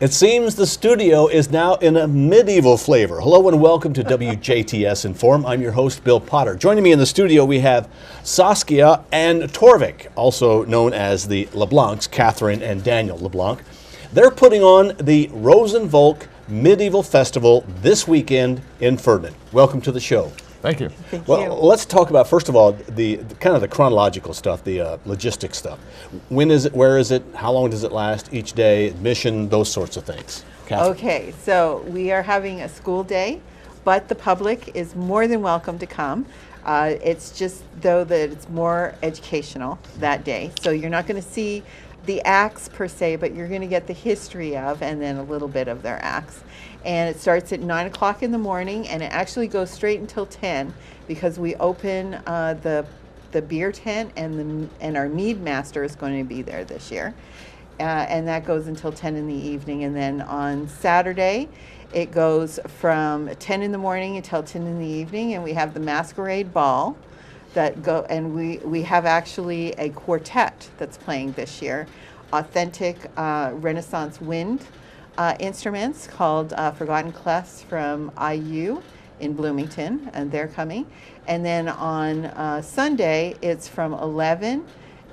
It seems the studio is now in a medieval flavor. Hello and welcome to WJTS in.form. I'm your host, Bill Potter. Joining me in the studio, we have Saskia and Torvik, also known as the Le Blancs, Catherine and Daniel Le Blanc. They're putting on the Rosenvolk Medieval Festival this weekend in Ferdinand. Welcome to the show. Thank you. Thank well, you. Let's talk about, first of all, the kind of the chronological stuff, the logistics stuff. When is it, where is it, how long does it last each day, admission, those sorts of things. Catherine. Okay, so we are having a school day, but the public is more than welcome to come. It's just, though, that it's more educational that day. So you're not going to see the acts per se, but you're going to get the history of and then a little bit of their acts. And it starts at 9 o'clock in the morning, and it actually goes straight until 10 because we open the beer tent, and our mead master is going to be there this year. And that goes until 10 in the evening. And then on Saturday, it goes from 10 in the morning until 10 in the evening, and we have the masquerade ball and we have actually a quartet that's playing this year, authentic Renaissance wind instruments called Forgotten Clefs from IU in Bloomington, and they're coming. And then on Sunday, it's from 11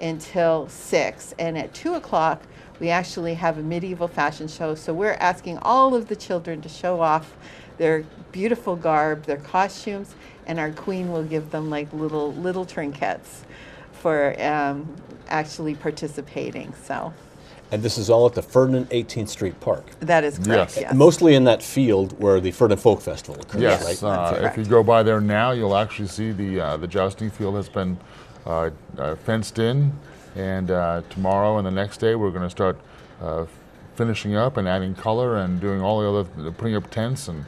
until 6, and at 2 o'clock, we actually have a medieval fashion show. So we're asking all of the children to show off their beautiful garb, their costumes, and our queen will give them like little trinkets for actually participating. So. And this is all at the Ferdinand 18th Street Park. That is correct, Yes. yes. Mostly in that field where the Ferdinand Folk Festival occurs, Yes, right? That's if correct. you go by there now, you'll actually see the jousting field has been fenced in, and tomorrow and the next day we're going to start finishing up and adding color and doing all the other, putting up tents, and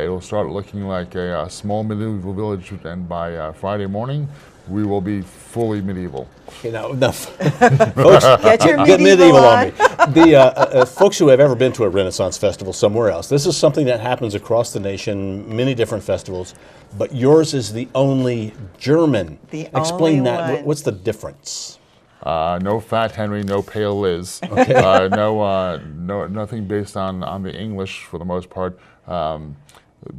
it'll start looking like a small medieval village, and by Friday morning we will be fully medieval. Okay, now folks, Get your get medieval on on. me. The folks who have ever been to a Renaissance festival somewhere else, this is something that happens across the nation, many different festivals, but yours is the only German. The Explain only that. one. What's the difference? No Fat Henry, no Pale Liz. Okay. Nothing based on the English for the most part.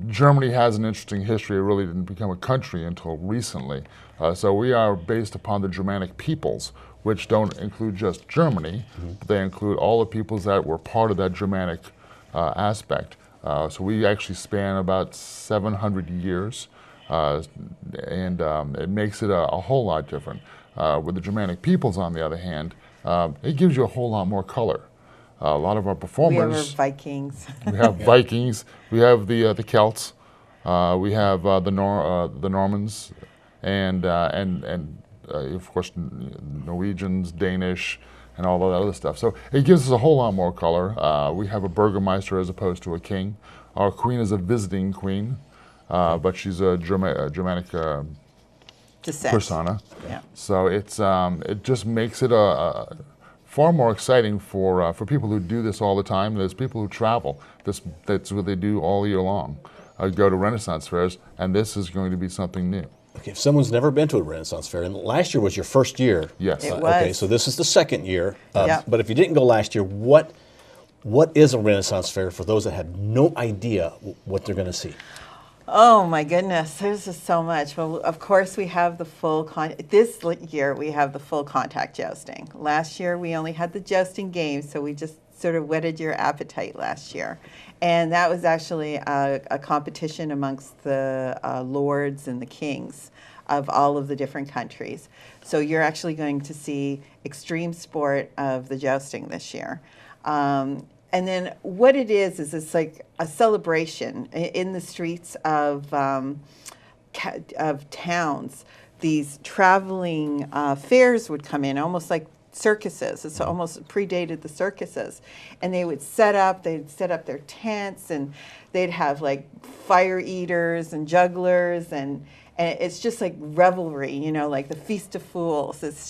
Germany has an interesting history. It really didn't become a country until recently. So we are based upon the Germanic peoples, which don't include just Germany, but they include all the peoples that were part of that Germanic aspect. So we actually span about 700 years, and it makes it a whole lot different. With the Germanic peoples, on the other hand, it gives you a whole lot more color. A lot of our We performers. have our Vikings. We have Vikings. We have the Celts. We have the Normans, and of course Norwegians, Danish, and all that other stuff. So it gives us a whole lot more color. We have a burgomaster as opposed to a king. Our queen is a visiting queen, but she's a Germanic Descent. persona. Yeah. So it just makes it a far more exciting for people who do this all the time. There's people who travel. That's what they do all year long. Go to Renaissance fairs, and this is going to be something new. Okay, if someone's never been to a Renaissance fair, and last year was your first year. Yes. It Okay, was. so this is the second year. Yeah. But if you didn't go last year, what is a Renaissance fair for those that have no idea what they're going to see? Oh my goodness, there's just so much. Well, of course we have the this year we have the full contact jousting. Last year we only had the jousting games, so we just sort of whetted your appetite last year. And that was actually a competition amongst the lords and the kings of all of the different countries. So you're actually going to see extreme sport of the jousting this year. And then what it is it's like a celebration in the streets of towns. These traveling fairs would come in, almost like circuses. It's almost predated the circuses. And they'd set up their tents, and they'd have like fire eaters and jugglers, and it's just like revelry, like the Feast of Fools. It's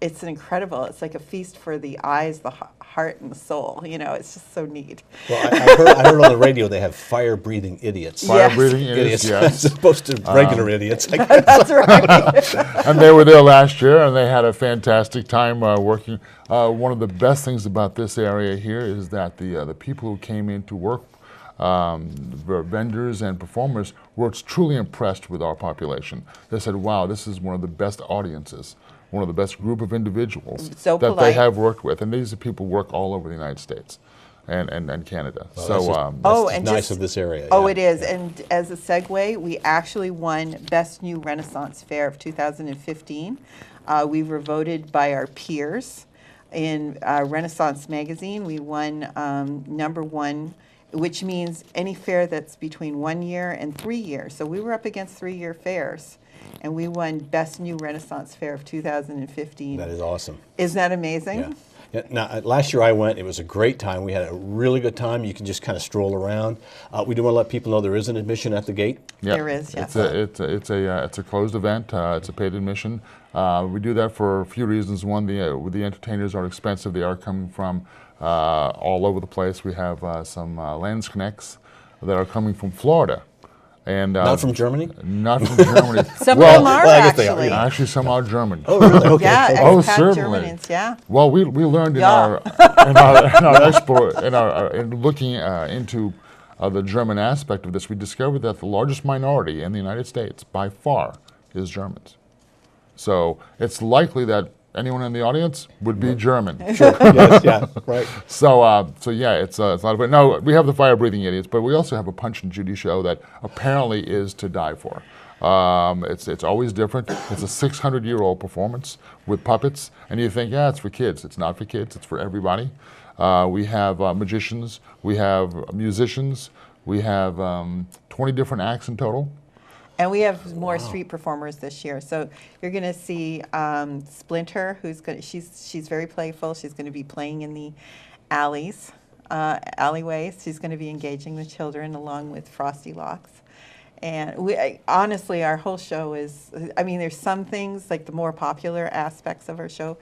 it's an incredible. It's like a feast for the eyes, the heart, and the soul. You know, it's just so neat. Well, I heard on the radio they have fire-breathing idiots. Fire-breathing idiots, As opposed to regular idiots. I guess. That's right. And they were there last year, and they had a fantastic time working. One of the best things about this area here is that the people who came in to work, vendors and performers, were truly impressed with our population. They said, wow, this is one of the best audiences, one of the best group of individuals So that polite. they have worked with. And these are people who work all over the United States and Canada. Well, that's and nice just- of this area. Oh, yeah. it is. And as a segue, we actually won Best New Renaissance Fair of 2015. We were voted by our peers in Renaissance Magazine. We won #1, which means any fair that's between 1 year and 3 years. So we were up against 3-year fairs, and we won Best New Renaissance Fair of 2015. That is awesome. Isn't that amazing? Yeah. Yeah. Now, last year I went. It was a great time. We had a really good time. You can just kind of stroll around. We do want to let people know there is an admission at the gate. Yep. There is, yes. It's a closed event. It's a paid admission. We do that for a few reasons. One, the entertainers are expensive. They are coming from all over the place. We have some Lands Connects that are coming from Florida. And Not from Germany? Not from Germany. Some of them are I guess they are, actually. yeah. Actually, some are German. Oh, really? Okay. Yeah, okay. Oh, expat certainly. Germans, yeah. Well, we learned in Yeah. in looking into the German aspect of this, we discovered that the largest minority in the United States, by far, is Germans. So it's likely that anyone in the audience would be German. Sure. Yes, yeah, right. So yeah, it's a lot of it. No, we have the fire-breathing idiots, but we also have a Punch and Judy show that apparently is to die for. It's always different. It's a 600-year-old performance with puppets, and you think, yeah, it's for kids. It's not for kids. It's for everybody. We have magicians. We have musicians. We have 20 different acts in total. And we have more street performers this year. So you're going to see Splinter, she's very playful. She's going to be playing in the alleyways. She's going to be engaging the children along with Frosty Locks. And honestly, our whole show is, I mean, there's some things like the more popular aspects of our show,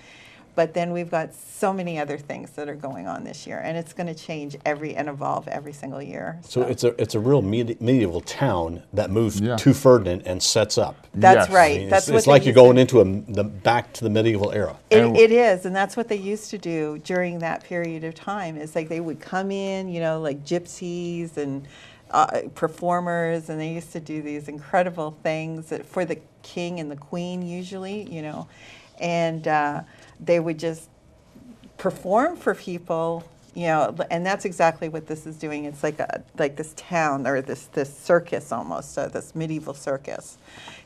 but then we've got so many other things that are going on this year, and it's going to change and evolve every single year. So it's a real medieval town that moves Yeah. to Ferdinand and sets up. That's Yes. right. I mean, That's it's what they like you're used to going into back to the medieval era. It is, and that's what they used to do during that period of time. It's like they would come in, you know, like gypsies and performers, and they used to do these incredible things for the king and the queen usually, you know, and they would just perform for people, you know, and that's exactly what this is doing. It's like this town, or this circus almost, this medieval circus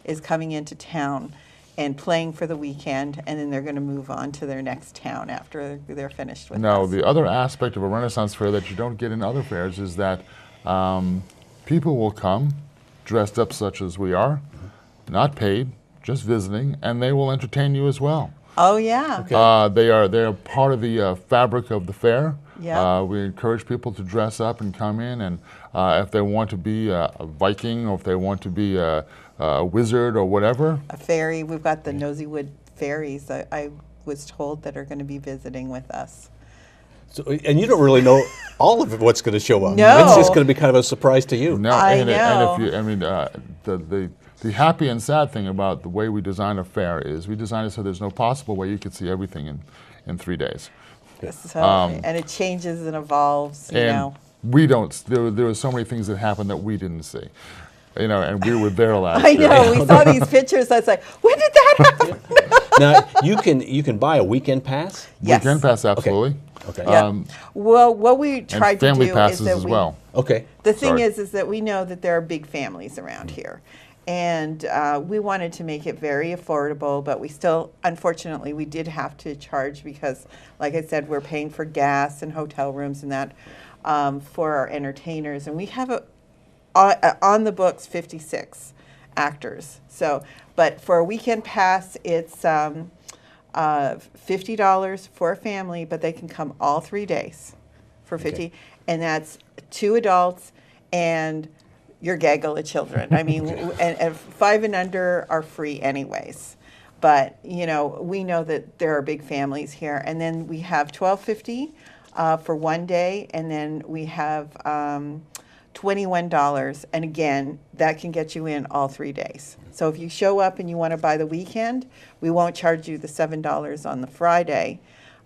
is coming into town and playing for the weekend, and then they're going to move on to their next town after they're finished with Now, us. the other aspect of a Renaissance fair that you don't get in other fairs is that people will come dressed up such as we are, not paid, just visiting, and they will entertain you as well. Oh yeah. Okay. They're part of the fabric of the fair. Yeah. We encourage people to dress up and come in, and if they want to be a Viking, or if they want to be a wizard or whatever. A fairy. We've got the Nosywood fairies. I was told that are going to be visiting with us. So, and you don't really know all of what's going to show up. No. It's just going to be kind of a surprise to you. No, I and know. if you, I mean, the happy and sad thing about the way we design a fair is we design it so there's no possible way you could see everything in 3 days. So, and it changes and evolves, you And know. we don't. There were so many things that happened that we didn't see, you know, and we were there last I year. know. We saw these pictures. I was like, when did that happen? Now you can buy a weekend pass. Yes. Weekend pass, absolutely. Okay. Yeah. Well, what we tried And family to do passes is that as well. Okay. The thing Sorry. is that we know that there are big families around here. And we wanted to make it very affordable, but we still, unfortunately, we did have to charge because, like I said, we're paying for gas and hotel rooms and that for our entertainers. And we have on the books 56 actors. So, but for a weekend pass, it's $50 for a family, but they can come all 3 days for 50, and that's 2 adults and your gaggle of children. I mean, and 5 and under are free anyways. But you know, we know that there are big families here, and then we have $12.50 for one day, and then we have $21, and again, that can get you in all 3 days. So if you show up and you want to buy the weekend, we won't charge you the $7 on the Friday,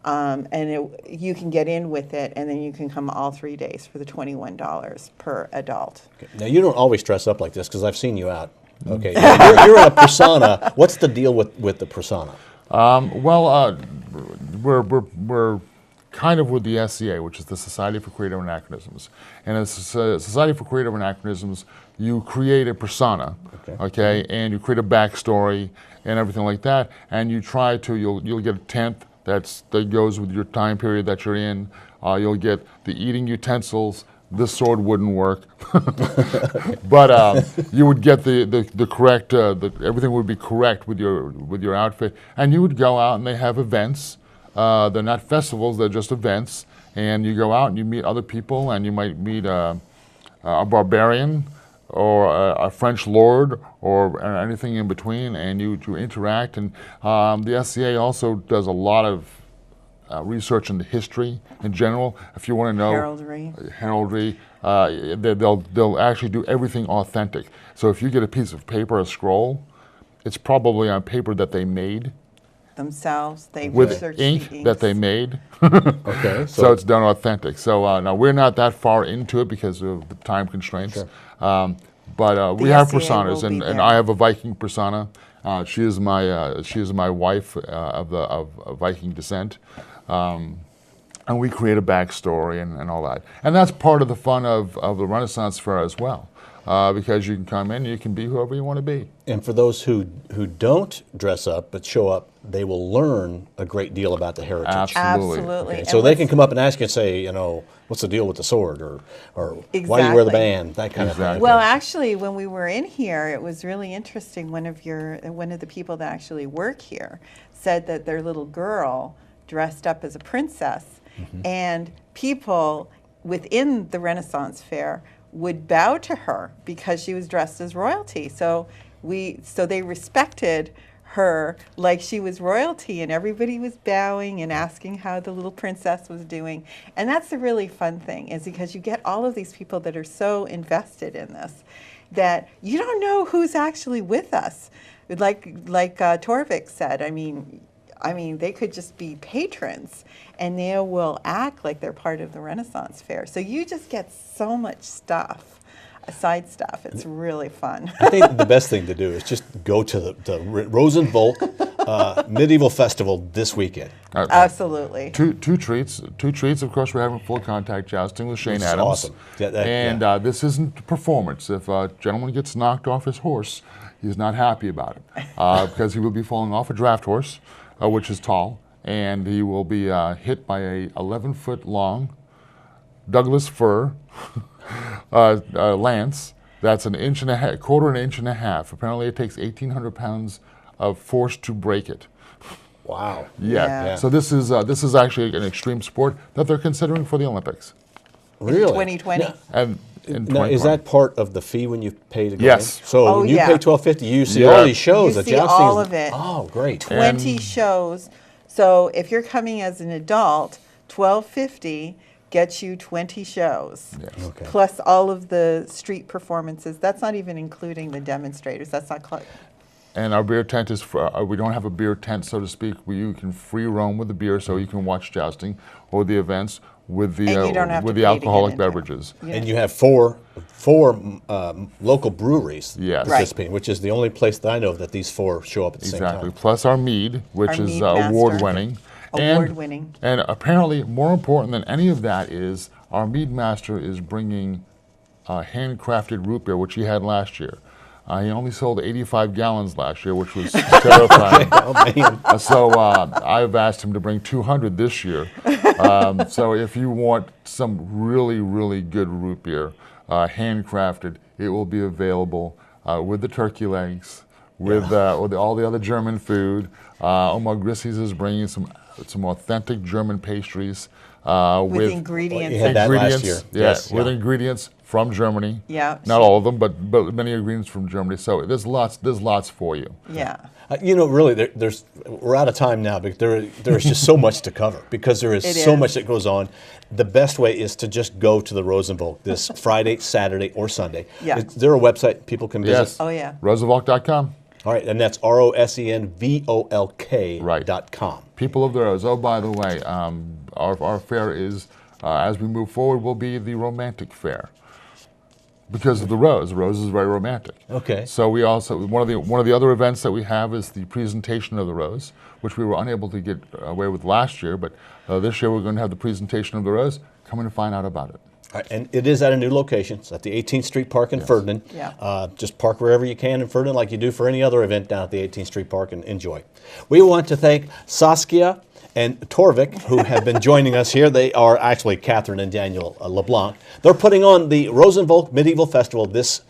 and you can get in with it, and then you can come all 3 days for the $21 per adult. Okay. Now, you don't always dress up like this because I've seen you out. Okay, you're in a persona. What's the deal with the persona? We're kind of with the SCA, which is the Society for Creative Anachronisms. And as a Society for Creative Anachronisms, you create a persona, okay, and you create a backstory and everything like that, and you try to, you'll get a tent that goes with your time period that you're in. You'll get the eating utensils. This sword wouldn't work, but you would get the correct. Everything would be correct with your outfit, and you would go out and they have events. They're not festivals; they're just events. And you go out and you meet other people, and you might meet a barbarian or a French lord or anything in between, and you interact. And the SCA also does a lot of research into history in general. If you want to know heraldry, they'll actually do everything authentic. So if you get a piece of paper, a scroll, it's probably on paper that they made themselves. They with researched ink the that they made. Okay, so it's done authentic. So now we're not that far into it because of the time constraints. Sure. But we have SCA personas, and I have a Viking persona. She is my wife of Viking descent. And we create a backstory and all that. And that's part of the fun of the Renaissance Fair as well, because you can come in and you can be whoever you want to be. And for those who don't dress up but show up, they will learn a great deal about the heritage. Absolutely. Okay, so they can come up and ask you and say, you know, what's the deal with the sword, or why do you wear the band, that kind of thing. Well, actually, when we were in here, it was really interesting. One of the people that actually work here said that their little girl dressed up as a princess, and people within the Renaissance Fair would bow to her because she was dressed as royalty. So they respected her like she was royalty, and everybody was bowing and asking how the little princess was doing. And that's the really fun thing, is because you get all of these people that are so invested in this that you don't know who's actually with us. Like Torvik said, I mean, they could just be patrons, and they will act like they're part of the Renaissance Fair. So you just get so much stuff, side stuff. It's really fun. I think the best thing to do is just go to the Rosenvolk Medieval Festival this weekend. Absolutely. Two treats. Of course, we're having full contact jousting with Shane Adams. Awesome. This isn't a performance. If a gentleman gets knocked off his horse, he's not happy about it because he will be falling off a draft horse, which is tall, and he will be hit by a 11-foot long Douglas fir lance. That's an inch and a half, quarter an inch and a half. Apparently, it takes 1,800 pounds of force to break it. Wow. Yeah. So this is actually an extreme sport that they're considering for the Olympics. Really? 2020. And now, is that part of the fee when you pay to go Yes. in? So when you pay $12.50, you see all these shows. You the see jousting all of it. Oh, great. 20 shows. So if you're coming as an adult, $12.50 gets you 20 shows. Yes. Okay. Plus all of the street performances. That's not even including the demonstrators. That's not And our beer tent is, we don't have a beer tent, so to speak. You can free roam with the beer, so you can watch jousting or the events with the alcoholic beverages. And you have four local breweries participating, which is the only place that I know that these four show up at the same time. Exactly. Plus our mead, which is award-winning. Award-winning. And apparently, more important than any of that is our mead master is bringing handcrafted root beer, which he had last year. He only sold 85 gallons last year, which was terrifying. So I've asked him to bring 200 this year. So if you want some really, really good root beer, handcrafted, it will be available with the turkey legs, with all the other German food. Omar Grissies is bringing some authentic German pastries. With ingredients. You had that last year. Yes, Yes, with yeah. ingredients from Germany. Yeah. Not all of them, but many ingredients from Germany. So there's lots for you. Yeah. You know, really, we're out of time now, but there is just so much to cover because there is It so is. much that goes on. The best way is to just go to the Rosenvolk this Friday, Saturday, or Sunday. Yeah. Is there a website people can visit? Yes. Oh, yeah. Rosenvolk.com. All right, and that's ROSENVOLK.com. Right. People of the Rose. Oh, by the way, our fair is, as we move forward, will be the romantic fair. Because of the rose. The rose is very romantic. Okay. So we also, one of the other events that we have is the presentation of the rose, which we were unable to get away with last year, but this year we're going to have the presentation of the rose. Come in and find out about it. All right, and it is at a new location. It's at the 18th Street Park in Ferdinand. Yeah. Just park wherever you can in Ferdinand like you do for any other event down at the 18th Street Park and enjoy. We want to thank Saskia and Torvik, who have been joining us here. They are actually Catherine and Daniel Le Blanc. They're putting on the Rosenvolk Medieval Festival this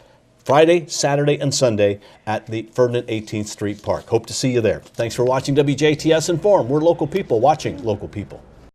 Friday, Saturday, and Sunday at the Ferdinand 18th Street Park. Hope to see you there. Thanks for watching WJTS in.form. We're local people watching local people.